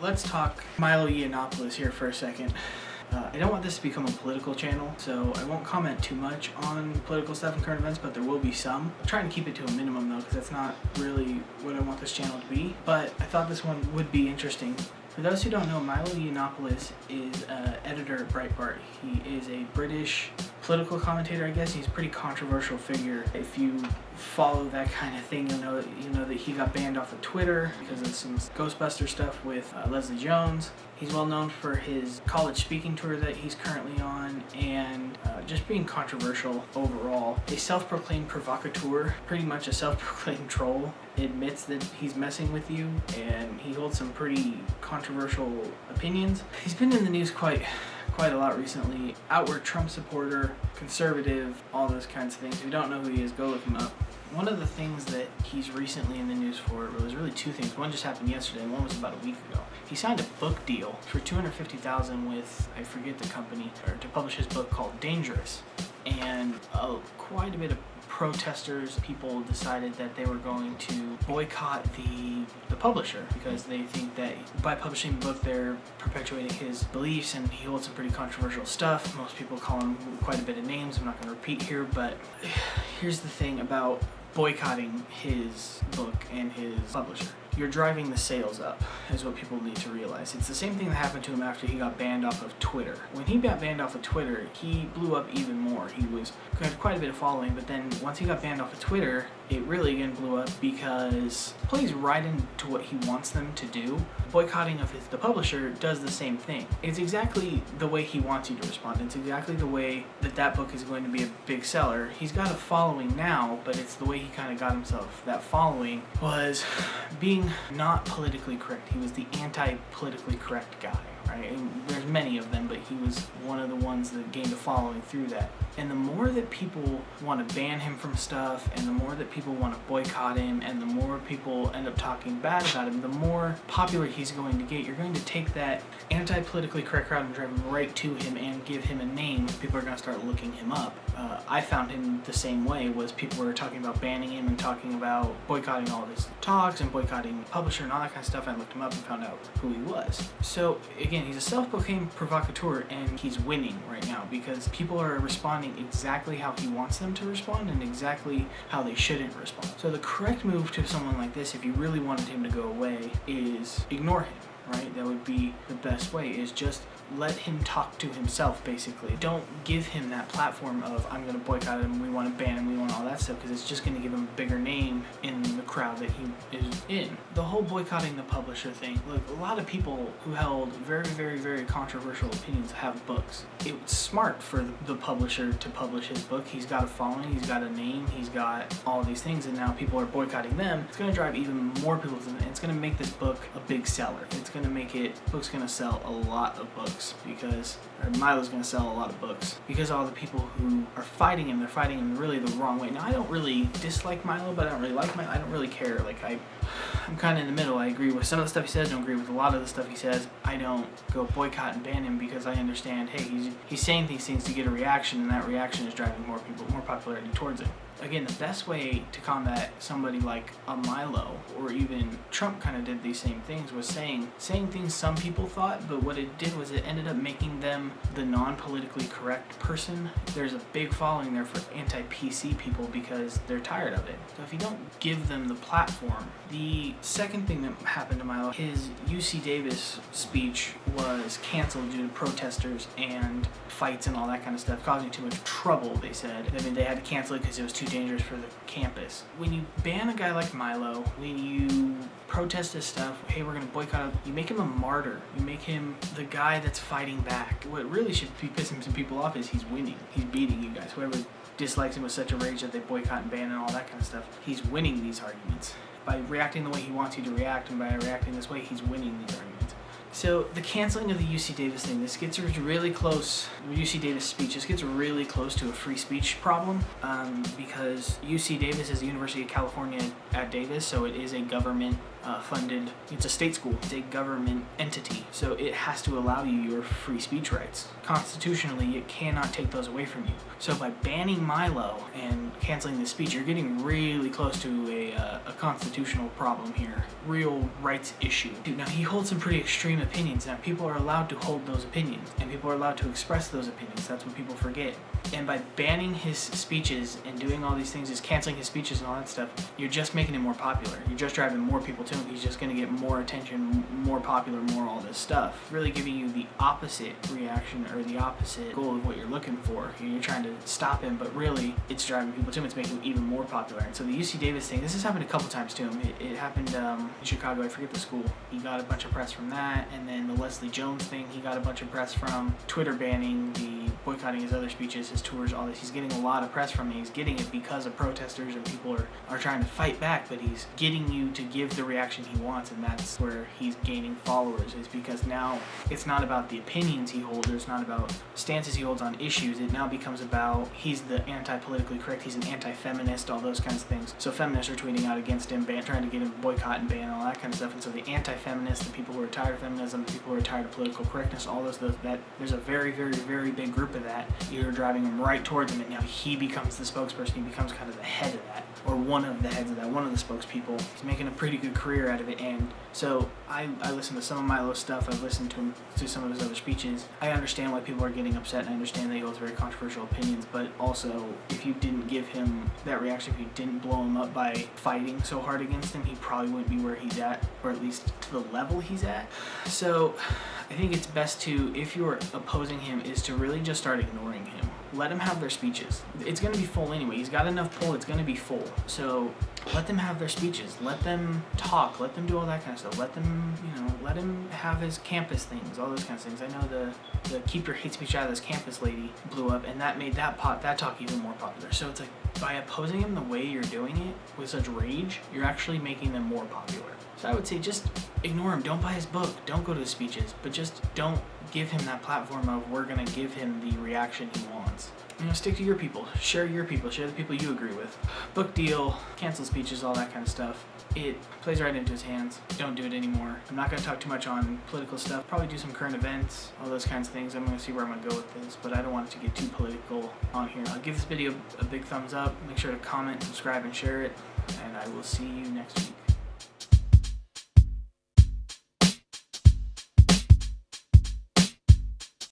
let's talk Milo Yiannopoulos here for a second. I don't want this to become a political channel, so I won't comment too much on political stuff and current events, but there will be some. I'm trying to keep it to a minimum though, because that's not really what I want this channel to be, but I thought this one would be interesting. For those who don't know, Milo Yiannopoulos is an editor at Breitbart. He is a British political commentator, I guess. He's a pretty controversial figure. If you follow that kind of thing, you know that he got banned off of Twitter because of some Ghostbuster stuff with Leslie Jones. He's well known for his college speaking tour that he's currently on, and just being controversial overall. A self-proclaimed provocateur, pretty much a self-proclaimed troll, admits that he's messing with you, and he holds some pretty controversial opinions. He's been in the news quite a lot recently. Outward Trump supporter, conservative, all those kinds of things. If you don't know who he is, go look him up. One of the things that he's recently in the news for was really two things. One just happened yesterday, and one was about a week ago. He signed a book deal for $250,000 with, I forget the company, to publish his book called Dangerous. And quite a bit of protesters, people decided that they were going to boycott the publisher because they think that by publishing the book they're perpetuating his beliefs, and he holds some pretty controversial stuff. Most people call him quite a bit of names I'm not going to repeat here, but here's the thing about boycotting his book and his publisher. You're driving the sales up, is what people need to realize. It's the same thing that happened to him after he got banned off of Twitter. When he got banned off of Twitter, he blew up even more. He had quite a bit of following, but then once he got banned off of Twitter, it really again blew up because it plays right into what he wants them to do. Boycotting of the publisher does the same thing. It's exactly the way he wants you to respond. It's exactly the way that book is going to be a big seller. He's got a following now, but it's the way he kind of got himself that following was being not politically correct. He was the anti-politically correct guy, right? And there's many of them, but he was one of the ones that gained a following through that. And the more that people want to ban him from stuff, and the more that people want to boycott him, and the more people end up talking bad about him, the more popular he's going to get. You're going to take that anti-politically correct crowd and drive him right to him and give him a name. People are going to start looking him up. I found him the same way, was people were talking about banning him and talking about boycotting all of his talks and boycotting the publisher and all that kind of stuff. I looked him up and found out who he was. So again, he's a self-proclaimed provocateur, and he's winning right now because people are responding exactly how he wants them to respond and exactly how they shouldn't respond. So the correct move to someone like this, if you really wanted him to go away, is ignore him. Right? That would be the best way, is just let him talk to himself, basically. Don't give him that platform of, I'm going to boycott him, we want to ban him, we want all that stuff, because it's just going to give him a bigger name in the crowd that he is in. The whole boycotting the publisher thing, look, a lot of people who held very, very, very controversial opinions have books. It's smart for the publisher to publish his book. He's got a following, he's got a name, he's got all these things, and now people are boycotting them. It's going to drive even more people to them, and it's going to make this book a big seller. It's going to make book's going to sell a lot of books Milo's going to sell a lot of books because all the people who are fighting him, they're fighting him really the wrong way. Now, I don't really dislike Milo, but I don't really like Milo. I don't really care. Like, I'm kind of in the middle. I agree with some of the stuff he says, don't agree with a lot of the stuff he says. I don't go boycott and ban him because I understand, hey, he's saying these things to get a reaction, and that reaction is driving more people, more popularity towards him. Again, the best way to combat somebody like a Milo, or even Trump kind of did these same things, was saying things some people thought, but what it did was it ended up making them the non-politically correct person. There's a big following there for anti-PC people because they're tired of it. So if you don't give them the platform, the second thing that happened to Milo, his UC Davis speech was canceled due to protesters and fights and all that kind of stuff, causing too much trouble, they said. I mean, they had to cancel it because it was too dangerous for the campus. When you ban a guy like Milo, when you protest his stuff, hey, we're going to boycott him, you make him a martyr. You make him the guy that's fighting back. What really should be pissing some people off is he's winning. He's beating you guys. Whoever dislikes him with such a rage that they boycott and ban and all that kind of stuff, he's winning these arguments. By reacting the way he wants you to react, and by reacting this way, he's winning these arguments. So the canceling of the UC Davis thing, this gets really close, the UC Davis speech, this gets really close to a free speech problem because UC Davis is the University of California at Davis, so it is a government funded. It's a state school. It's a government entity. So it has to allow you your free speech rights. Constitutionally, it cannot take those away from you. So by banning Milo and canceling the speech, you're getting really close to a constitutional problem here. Real rights issue. Now, he holds some pretty extreme opinions. Now, people are allowed to hold those opinions, and people are allowed to express those opinions. That's what people forget. And by banning his speeches and doing all these things, is canceling his speeches and all that stuff, you're just making him more popular. You're just driving more people to him. He's just going to get more attention, more popular, more all this stuff. Really giving you the opposite reaction or the opposite goal of what you're looking for. You're trying to stop him, but really it's driving people to him. It's making him even more popular. And so the UC Davis thing, this has happened a couple times to him. It happened in Chicago, I forget the school. He got a bunch of press from that. And then the Leslie Jones thing, he got a bunch of press from. Twitter banning, the boycotting his other speeches, his tours, all this. He's getting a lot of press from it. He's getting it because of protesters and people are trying to fight back, but he's getting you to give the reaction he wants, and that's where he's gaining followers, is because now it's not about the opinions he holds, or it's not about stances he holds on issues. It now becomes about he's the anti-politically correct, he's an anti-feminist, all those kinds of things. So feminists are tweeting out against him, trying to get him boycott and ban, all that kind of stuff. And so the anti-feminists, the people who are tired of feminism, the people who are tired of political correctness, all those that there's a very, very, very big group of that. You're driving him right towards him, and now he becomes the spokesperson. He becomes kind of the head of that, or one of the heads of that, one of the spokespeople. He's making a pretty good career out of it. And so I listen to some of Milo's stuff. I've listened to some of his other speeches. I understand why people are getting upset, and I understand that he holds very controversial opinions, but also if you didn't give him that reaction, if you didn't blow him up by fighting so hard against him, he probably wouldn't be where he's at, or at least to the level he's at. So I think it's best to, if you're opposing him, is to really just start ignoring him. Let them have their speeches. It's going to be full anyway. He's got enough pull. It's going to be full. So let them have their speeches. Let them talk. Let them do all that kind of stuff. Let them, let him have his campus things, all those kinds of things. I know the keep your hate speech out of this campus lady blew up, and that made that talk even more popular. So it's like, by opposing him the way you're doing it with such rage, you're actually making them more popular. So I would say just ignore him. Don't buy his book. Don't go to his speeches. But just don't give him that platform of, we're going to give him the reaction he wants. Stick to your people. Share your people. Share the people you agree with. Book deal, cancel speeches, all that kind of stuff. It plays right into his hands. Don't do it anymore. I'm not going to talk too much on political stuff. Probably do some current events, all those kinds of things. I'm going to see where I'm going to go with this, but I don't want it to get too political on here. I'll give this video a big thumbs up. Make sure to comment, subscribe, and share it, and I will see you next week.